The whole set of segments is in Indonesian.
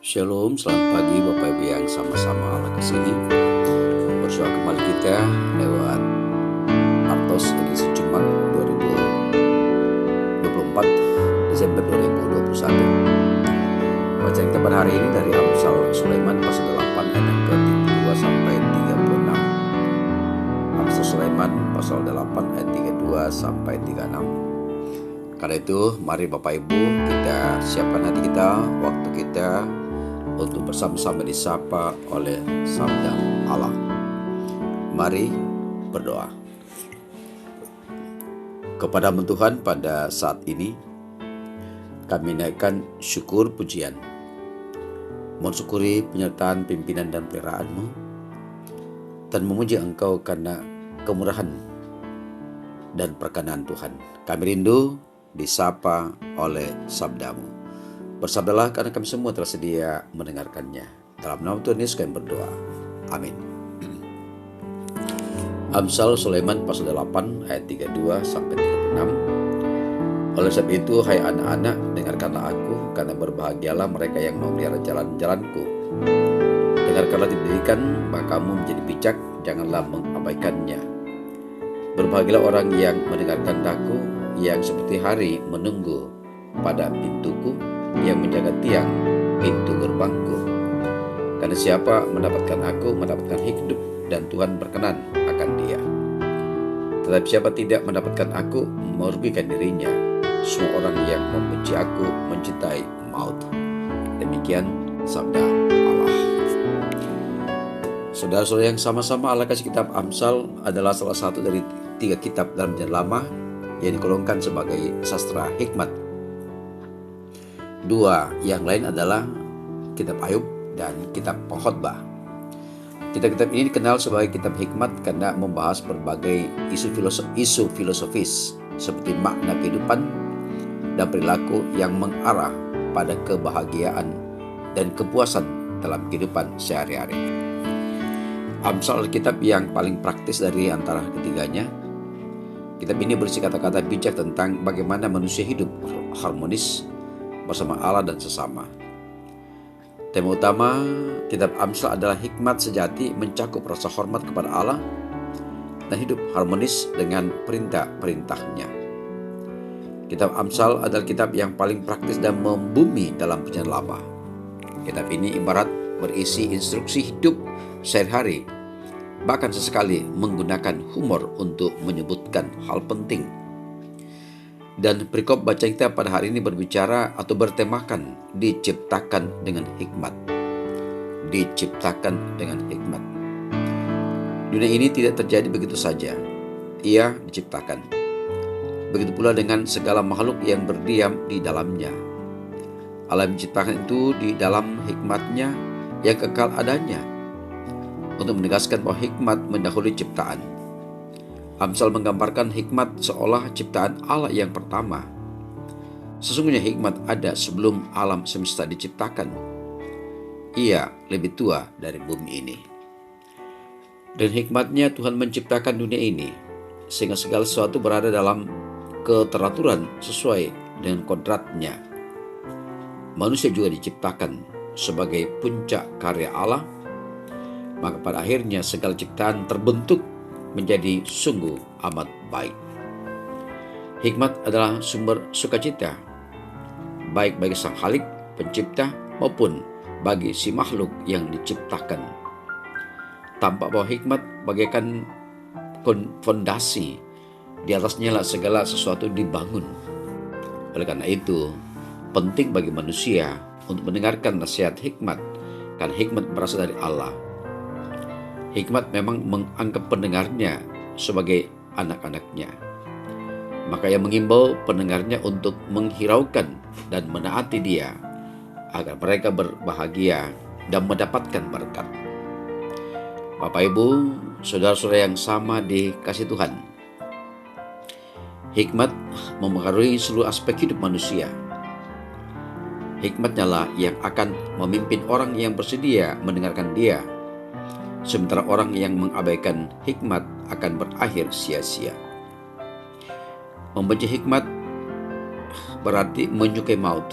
Shalom, selamat pagi Bapak Ibu yang sama-sama Allah kasih. Bersua kembali kita lewat Artos edisi Jumat 2024 Desember 2021. Bacaan kita pada hari ini dari Amsal Sulaiman pasal 8 ayat yang ke-32 sampai 36. Amsal Sulaiman pasal 8 ayat 32 sampai 36. Karena itu, mari Bapak Ibu kita siapkan hati kita, waktu kita untuk bersama-sama disapa oleh sabda Allah. Mari berdoa. Kepada Tuhan pada saat ini, kami naikkan syukur pujian, mensyukuri penyertaan pimpinan dan peliharaanmu, dan memuji Engkau karena kemurahan dan perkenan Tuhan. Kami rindu disapa oleh sabdamu. Bersabdalah karena kami semua telah sedia mendengarkannya. Dalam nama Tuhan Yesus kami berdoa. Amin. Amsal Sulaiman pasal 8 ayat 32 sampai 36. Oleh sebab itu, hai anak-anak, dengarkanlah aku, karena berbahagialah mereka yang memelihara jalan-jalanku. Dengarkanlah didikan, maka kamu menjadi bijak, janganlah mengabaikannya. Berbahagialah orang yang mendengarkan daku, yang seperti hari menunggu pada pintuku, yang menjaga tiang pintu gerbangku. Karena siapa mendapatkan aku mendapatkan hidup, dan Tuhan berkenan akan dia. Tetapi siapa tidak mendapatkan aku merugikan dirinya. Semua orang yang membenci aku mencintai maut. Demikian sabda Allah. Saudara-saudara yang sama-sama, Allah kasih, kitab Amsal adalah salah satu dari 3 kitab dalam Perjanjian Lama yang dikolongkan sebagai sastra hikmat. 2 yang lain adalah kitab Ayub dan kitab Pengkhotbah. Kitab-kitab ini dikenal sebagai kitab hikmat karena membahas berbagai isu filosofis seperti makna kehidupan dan perilaku yang mengarah pada kebahagiaan dan kepuasan dalam kehidupan sehari-hari. Amsal kitab yang paling praktis dari antara ketiganya. Kitab ini berisi kata-kata bijak tentang bagaimana manusia hidup harmonis bersama Allah dan sesama. Tema utama kitab Amsal adalah hikmat sejati mencakup rasa hormat kepada Allah dan hidup harmonis dengan perintah-perintahnya. Kitab Amsal adalah kitab yang paling praktis dan membumi dalam Perjanjian Lama. Kitab ini ibarat berisi instruksi hidup sehari-hari, bahkan sesekali menggunakan humor untuk menyebutkan hal penting. Dan perikop bacaan kita pada hari ini berbicara atau bertemakan diciptakan dengan hikmat. Diciptakan dengan hikmat. Dunia ini tidak terjadi begitu saja. Ia diciptakan. Begitu pula dengan segala makhluk yang berdiam di dalamnya. Allah menciptakan itu di dalam hikmatnya yang kekal adanya, untuk menegaskan bahwa hikmat mendahului ciptaan. Amsal menggambarkan hikmat seolah ciptaan Allah yang pertama. Sesungguhnya hikmat ada sebelum alam semesta diciptakan. Ia lebih tua dari bumi ini. Dan hikmatnya Tuhan menciptakan dunia ini, sehingga segala sesuatu berada dalam keteraturan sesuai dengan kodratnya. Manusia juga diciptakan sebagai puncak karya Allah, maka pada akhirnya segala ciptaan terbentuk menjadi sungguh amat baik. Hikmat adalah sumber sukacita, baik bagi sang Khalik, pencipta, maupun bagi si makhluk yang diciptakan. Tampak bahwa hikmat bagaikan fondasi, di atasnya lah segala sesuatu dibangun. Oleh karena itu, penting bagi manusia untuk mendengarkan nasihat hikmat, karena hikmat berasal dari Allah. Hikmat memang menganggap pendengarnya sebagai anak-anaknya. Maka ia mengimbau pendengarnya untuk menghiraukan dan menaati dia, agar mereka berbahagia dan mendapatkan berkat. Bapak Ibu, saudara-saudara yang sama dikasih Tuhan, hikmat memengaruhi seluruh aspek hidup manusia. Hikmatnya lah yang akan memimpin orang yang bersedia mendengarkan dia, sementara orang yang mengabaikan hikmat akan berakhir sia-sia. Membenci hikmat berarti menyukai maut.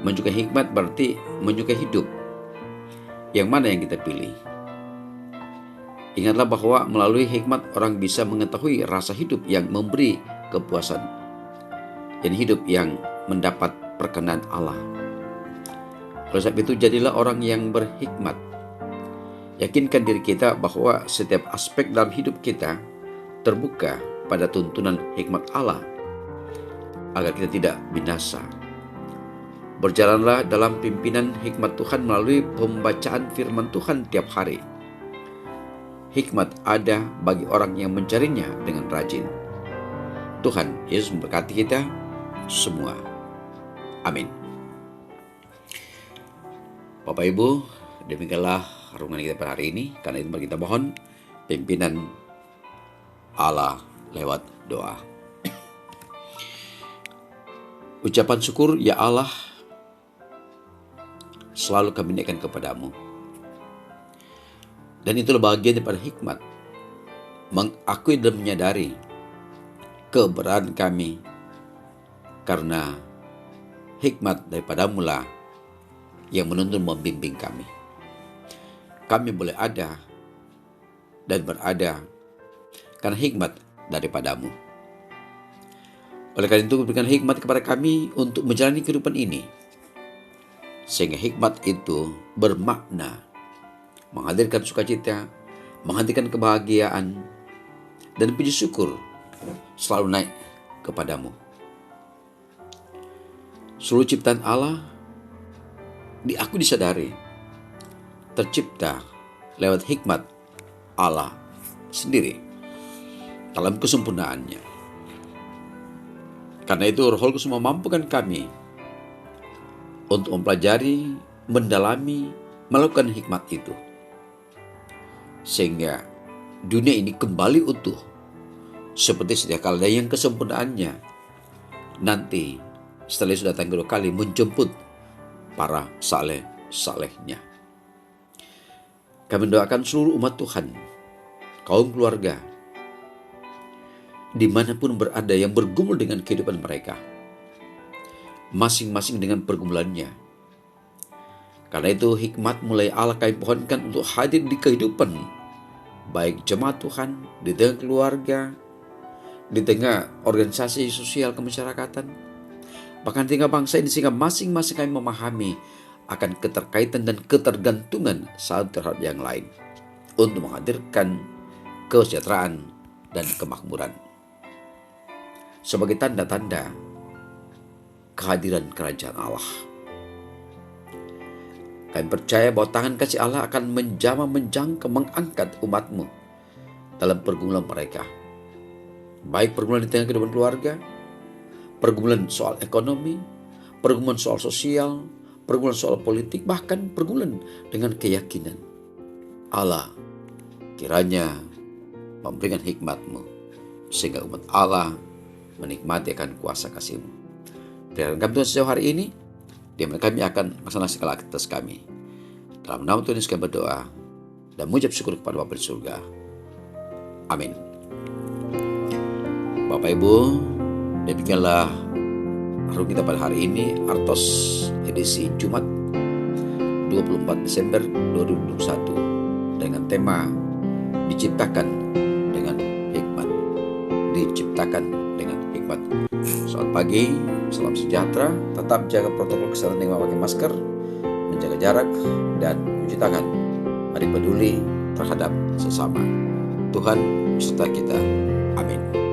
Menyukai hikmat berarti menyukai hidup. Yang mana yang kita pilih? Ingatlah bahwa melalui hikmat orang bisa mengetahui rasa hidup yang memberi kepuasan, dan hidup yang mendapat perkenan Allah. Oleh sebab itu, jadilah orang yang berhikmat. Yakinkan diri kita bahwa setiap aspek dalam hidup kita terbuka pada tuntunan hikmat Allah agar kita tidak binasa. Berjalanlah dalam pimpinan hikmat Tuhan melalui pembacaan firman Tuhan tiap hari. Hikmat ada bagi orang yang mencarinya dengan rajin. Tuhan Yesus memberkati kita semua. Amin. Bapak Ibu, demikianlah renungan kita pada hari ini. Karena itu mari kita mohon pimpinan Allah lewat doa. Ucapan syukur, ya Allah, selalu kami naikkan kepadamu. Dan itulah bagian daripada hikmat, mengakui dan menyadari keberadaan kami, karena hikmat daripadamu lah yang menuntun membimbing kami. Kami boleh ada dan berada karena hikmat daripadamu. Oleh karena itu, berikan hikmat kepada kami untuk menjalani kehidupan ini, sehingga hikmat itu bermakna menghadirkan sukacita, menghadirkan kebahagiaan, dan puji syukur selalu naik kepadamu. Seluruh ciptaan Allah aku disadari tercipta lewat hikmat Allah sendiri dalam kesempurnaannya. Karena itu Roh Kudus memampukan kami untuk mempelajari, mendalami, melakukan hikmat itu, sehingga dunia ini kembali utuh seperti sedia kala yang kesempurnaannya nanti setelah sudah datang kedua kali menjemput para saleh-salehnya. Kami mendoakan seluruh umat Tuhan, kaum keluarga, dimanapun berada yang bergumul dengan kehidupan mereka, masing-masing dengan pergumulannya. Karena itu hikmat mulai Allah kami pohonkan untuk hadir di kehidupan baik jemaat Tuhan, di tengah keluarga, di tengah organisasi sosial kemasyarakatan, bahkan di tengah bangsa ini, sehingga masing-masing kami memahami akan keterkaitan dan ketergantungan satu terhadap yang lain untuk menghadirkan kesejahteraan dan kemakmuran sebagai tanda-tanda kehadiran kerajaan Allah. Kami percaya bahwa tangan kasih Allah akan menjamah, menjangkau, mengangkat umatmu dalam pergumulan mereka. Baik pergumulan di tengah kehidupan keluarga, pergumulan soal ekonomi, pergumulan soal sosial, pergumulan soal politik, bahkan pergumulan dengan keyakinan. Allah kiranya memberikan hikmat-Mu sehingga umat Allah menikmati akan kuasa kasih-Mu. Biarkan kami Tuhan sejauh hari ini, di mana kami akan melaksanakan segala aktivitas kami. Dalam nama Tuhan Yesus kami berdoa dan mengucap syukur kepada Bapa di surga. Amin. Bapak Ibu, demikianlah renungan kita pada hari ini, Artos edisi Jumat 24 Desember 2021 dengan tema diciptakan dengan hikmat. Diciptakan dengan hikmat. Selamat pagi, salam sejahtera, tetap jaga protokol kesehatan dengan memakai masker, menjaga jarak, dan mencuci tangan. Mari peduli terhadap sesama. Tuhan beserta kita. Amin.